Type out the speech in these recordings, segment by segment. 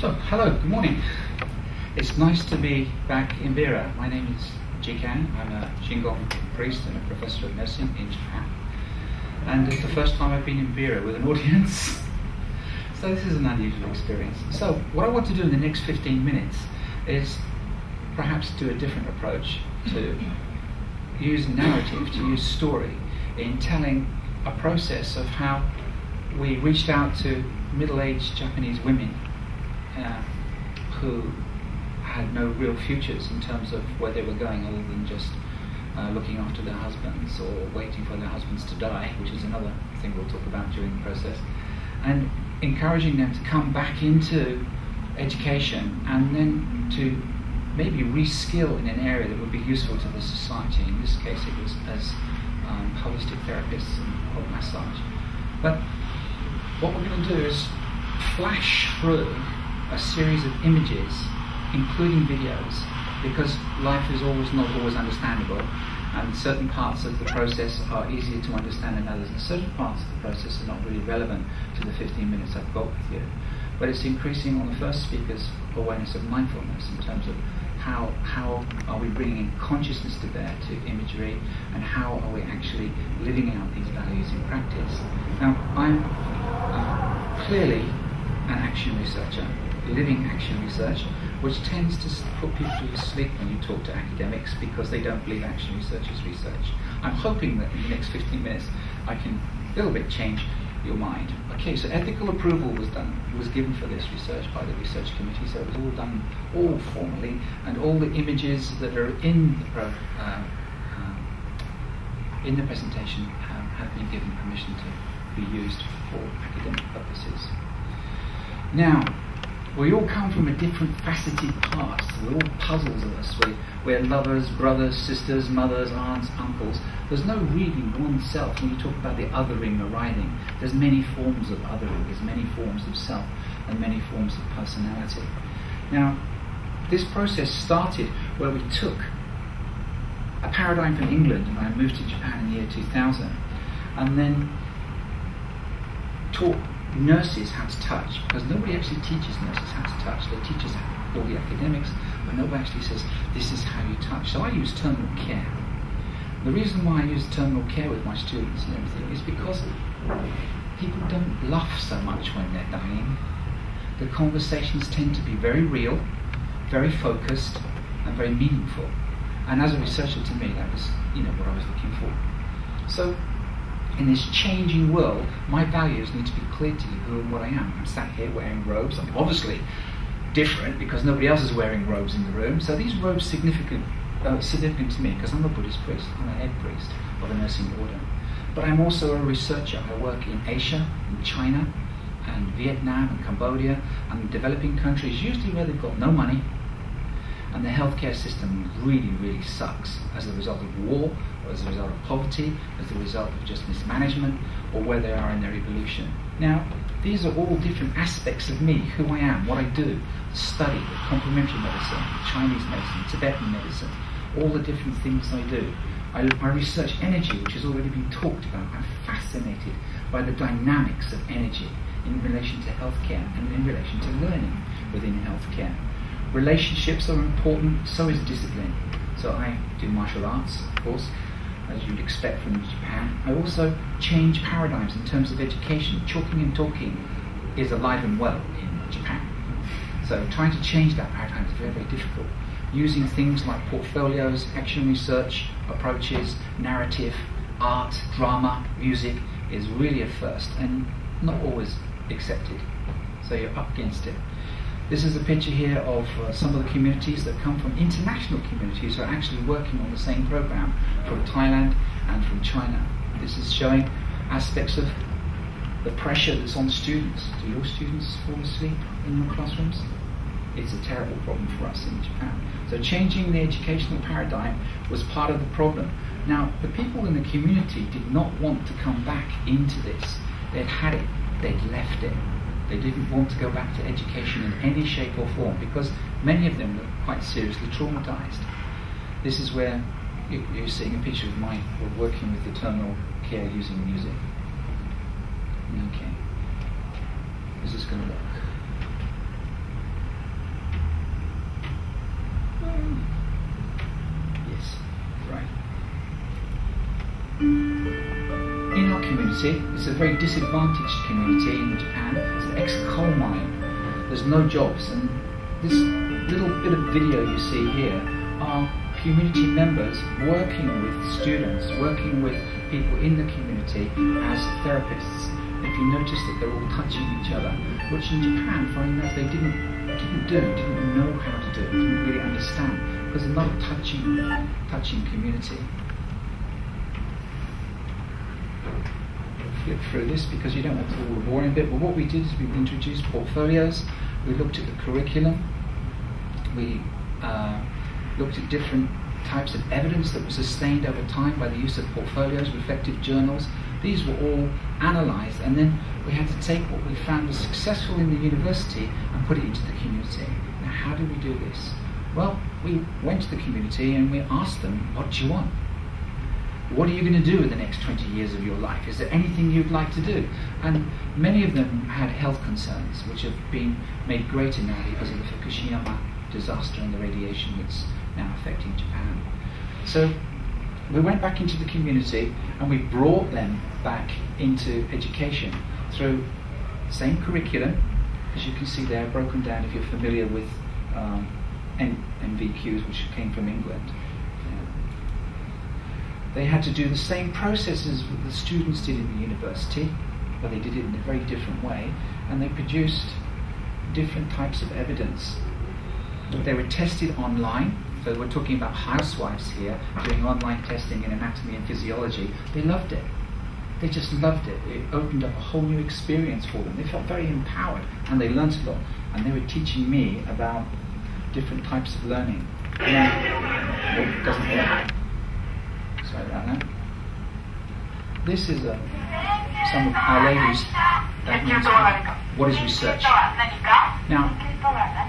So, hello, good morning. It's nice to be back in BERA. My name is Kan. I'm a Shingon priest and a professor of nursing in Japan. And it's the first time I've been in BERA with an audience. So this is an unusual experience. So what I want to do in the next 15 minutes is perhaps do a different approach, to use narrative, to use story in telling a process of how we reached out to middle-aged Japanese women who had no real futures in terms of where they were going other than just looking after their husbands or waiting for their husbands to die, which is another thing we'll talk about during the process, and encouraging them to come back into education and then to maybe reskill in an area that would be useful to the society. In this case it was as holistic therapists of massage. But what we're going to do is flash through a series of images, including videos, because life is not always understandable, and certain parts of the process are easier to understand than others, and certain parts of the process are not really relevant to the 15 minutes I've got with you. But it's increasing on the first speaker's awareness of mindfulness in terms of how are we bringing consciousness to bear to imagery, and how are we actually living out these values in practice. Now, I'm clearly an action researcher, living action research, which tends to put people to sleep when you talk to academics because they don't believe action research is research. I'm hoping that in the next 15 minutes I can a little bit change your mind. Okay, so ethical approval was given for this research by the research committee, so it was all done all formally, and all the images that are in the presentation have been given permission to be used for academic purposes. Now, we all come from a different faceted past. We're all puzzles of us. We're lovers, brothers, sisters, mothers, aunts, uncles. There's no reading oneself. When you talk about the othering, arising, there's many forms of othering, there's many forms of self, and many forms of personality. Now, this process started where we took a paradigm from England, and I moved to Japan in the year 2000, and then taught nurses how to touch, because nobody actually teaches nurses how to touch. They teach us all the academics, but nobody actually says this is how you touch. So I use terminal care. The reason why I use terminal care with my students and everything is because people don't bluff so much when they're dying. The conversations tend to be very real, very focused, and very meaningful. And as a researcher, to me, that was what I was looking for. So in this changing world, my values need to be clear to you who and what I am. I'm sat here wearing robes. I'm obviously different because nobody else is wearing robes in the room. So these robes are significant to me because I'm a Buddhist priest. I'm a head priest of a nursing order. But I'm also a researcher. I work in Asia, in China, and Vietnam, and Cambodia, and developing countries, usually where they've got no money, and the healthcare system really, really sucks as a result of war, or as a result of poverty, as a result of just mismanagement, or where they are in their evolution. Now, these are all different aspects of me, who I am, what I do, the study, the complementary medicine, Chinese medicine, Tibetan medicine, all the different things I do. I research energy, which has already been talked about. I'm fascinated by the dynamics of energy in relation to healthcare and in relation to learning within healthcare. Relationships are important, so is discipline. So I do martial arts, of course, as you'd expect from Japan. I also change paradigms in terms of education. Talking and talking is alive and well in Japan. So trying to change that paradigm is very, very difficult. Using things like portfolios, action research, approaches, narrative, art, drama, music is really a first and not always accepted. So you're up against it. This is a picture here of some of the communities that come from international communities who are actually working on the same program from Thailand and from China. This is showing aspects of the pressure that's on students. Do your students fall asleep in your classrooms? It's a terrible problem for us in Japan. So changing the educational paradigm was part of the problem. Now, the people in the community did not want to come back into this. They'd had it, they'd left it. They didn't want to go back to education in any shape or form because many of them were quite seriously traumatized. This is where you're seeing a picture of we're working with the terminal care using music. Okay. Is this going to work? community. It's a very disadvantaged community in Japan. It's an ex-coal mine. There's no jobs, and this little bit of video you see here are community members working with students, working with people in the community as therapists. If you notice that they're all touching each other, which in Japan, funny enough, they didn't know how to do, didn't really understand, because they're not a touching community. Flip through this because you don't want to all the boring bit, but what we did is we introduced portfolios, we looked at the curriculum, we looked at different types of evidence that was sustained over time by the use of portfolios, reflective journals. These were all analysed, and then we had to take what we found was successful in the university and put it into the community. Now, how do we do this? Well, we went to the community and we asked them, what do you want? What are you going to do in the next 20 years of your life? Is there anything you'd like to do? And many of them had health concerns, which have been made greater now because of the Fukuoka disaster and the radiation that's now affecting Japan. So we went back into the community and we brought them back into education through the same curriculum, as you can see there, broken down if you're familiar with NVQs, which came from England. They had to do the same processes that the students did in the university, but they did it in a very different way, and they produced different types of evidence. They were tested online, so we're talking about housewives here, doing online testing in anatomy and physiology. They loved it. They just loved it. It opened up a whole new experience for them. They felt very empowered, and they learnt a lot. And they were teaching me about different types of learning. It doesn't work. Sorry about that. This is some of our ladies. That means what is research? Now,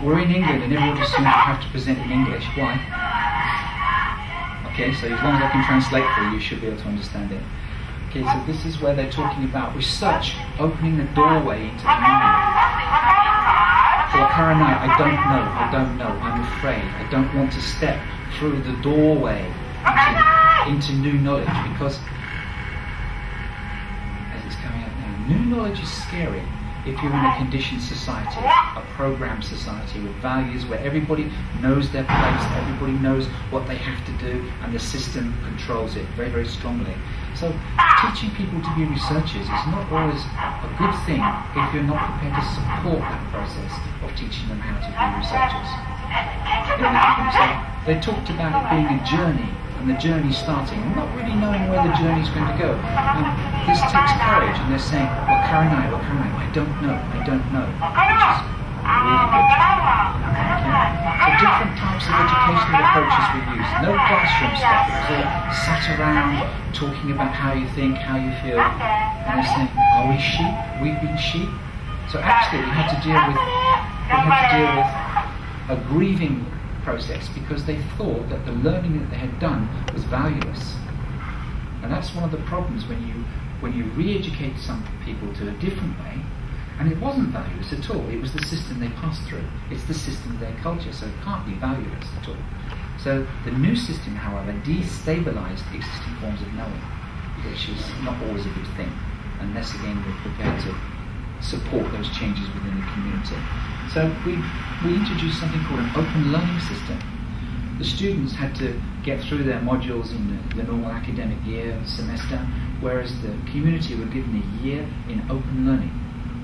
we're in England and everybody seems to have to present in English. Why? Okay, so as long as I can translate for you, you should be able to understand it. Okay, so this is where they're talking about research, opening the doorway into the mind. Well, Karanai, I don't know, I'm afraid. I don't want to step through the doorway into new knowledge, because, as it's coming out now, new knowledge is scary if you're in a conditioned society, a programmed society with values where everybody knows their place, everybody knows what they have to do, and the system controls it very, very strongly. So teaching people to be researchers is not always a good thing if you're not prepared to support that process of teaching them how to be researchers. So they talked about it being a journey, and the journey starting, and not really knowing where the journey is going to go. This takes courage, and they're saying, well, Karanai, I don't know, which is really good. So different types of educational approaches we use. No classroom stuff, it was all sat around talking about how you think, how you feel, and they're saying, are we sheep? We've been sheep? So actually we had to deal with a grieving process, because they thought that the learning that they had done was valueless. And that's one of the problems when you re-educate some people to a different way, and it wasn't valueless at all. It was the system they passed through. It's the system of their culture, so it can't be valueless at all. So the new system, however, destabilized the existing forms of knowing, which is not always a good thing, unless again we're prepared to support those changes within the community. So we introduced something called an open learning system. The students had to get through their modules in the normal academic year, semester, whereas the community were given a year in open learning.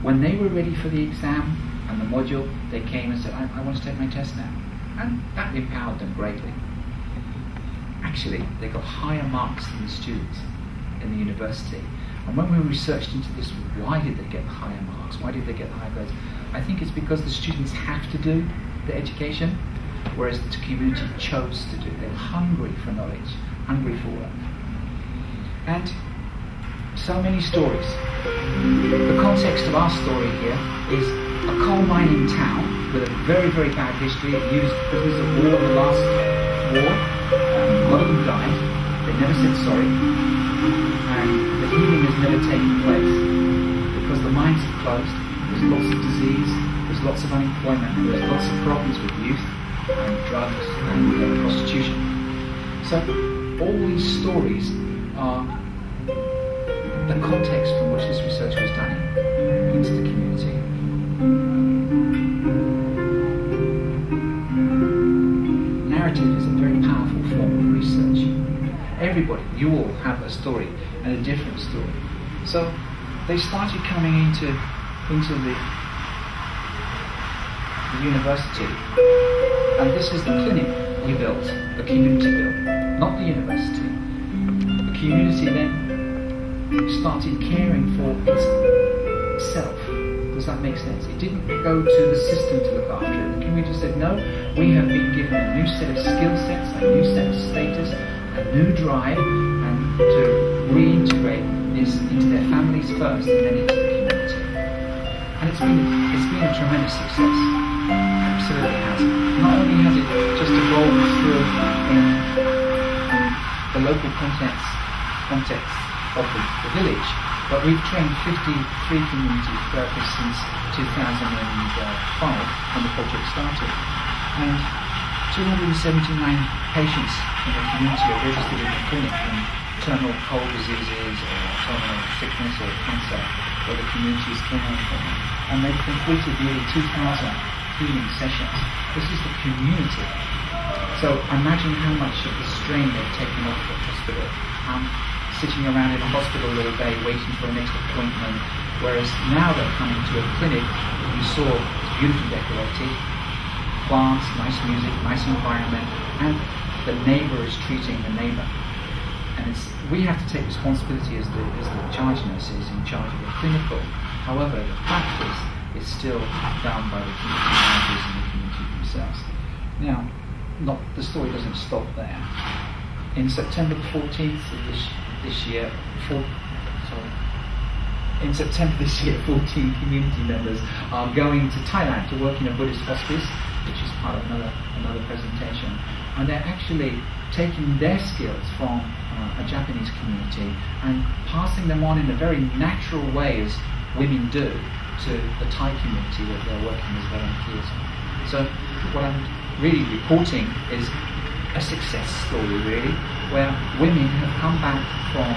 When they were ready for the exam and the module, they came and said, I want to take my test now. And that empowered them greatly. Actually, they got higher marks than the students in the university. And when we researched into this, why did they get the higher marks? Why did they get the higher grades? I think it's because the students have to do the education, whereas the community chose to do. They were hungry for knowledge, hungry for work. And so many stories. The context of our story here is a coal mining town with a very, very bad history. It used prisoners of war in the last war. A lot of them died. They never said sorry. And the healing has never taken place because the mines have closed. There's lots of disease, there's lots of unemployment, and there's lots of problems with youth and drugs and prostitution. So all these stories are the context from which this research was done into the community. Narrative is a very powerful form of research. Everybody, you all have a story and a different story. So they started coming into the university, and this is the clinic we built, the community built, not the university. The community then started caring for itself. Does that make sense? It didn't go to the system to look after it. The community said, no, we have been given a new set of skill sets, a new set of status, a new drive, and to reintegrate this into their families first and then into the community. And it's been a tremendous success. Absolutely has. Not only has it just evolved through in the local context of the village, but we've trained 53 community therapists since 2005 when the project started. And 279 patients in the community are registered in the clinic from terminal cold diseases or terminal sickness or cancer where the community is caring for them. And they've completed nearly 2,000 healing sessions. This is the community. So imagine how much of the strain they've taken off the hospital. Sitting around in a hospital all day waiting for a next appointment, whereas now they're coming to a clinic. You saw it's beautifully decorated, plants, nice music, nice environment, and the neighbour is treating the neighbour. And we have to take responsibility as the charge nurses in charge of the clinical. However, the practice is still done by the community managers and the community themselves. Now, the story doesn't stop there. In September the 14th of this year, 14 community members are going to Thailand to work in a Buddhist hospice, which is part of another presentation. And they're actually taking their skills from a Japanese community and passing them on in a very natural way, as women do, to the Thai community that they're working as volunteers on. So what I'm really reporting is a success story, really, where women have come back from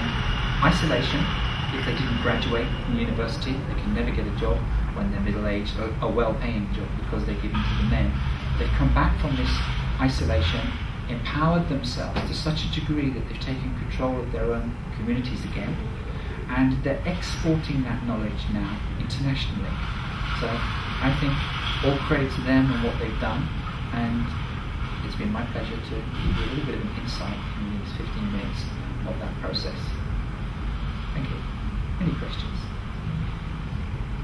isolation. If they didn't graduate from university, they can never get a job when they're middle-aged, a well-paying job, because they're given to the men. They've come back from this isolation, empowered themselves to such a degree that they've taken control of their own communities again, and they're exporting that knowledge now internationally. So I think all credit to them and what they've done, and it's been my pleasure to give you a little bit of an insight in these 15 minutes of that process. Thank you. Any questions?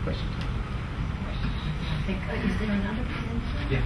Questions? I think, is there another presenter? Yeah.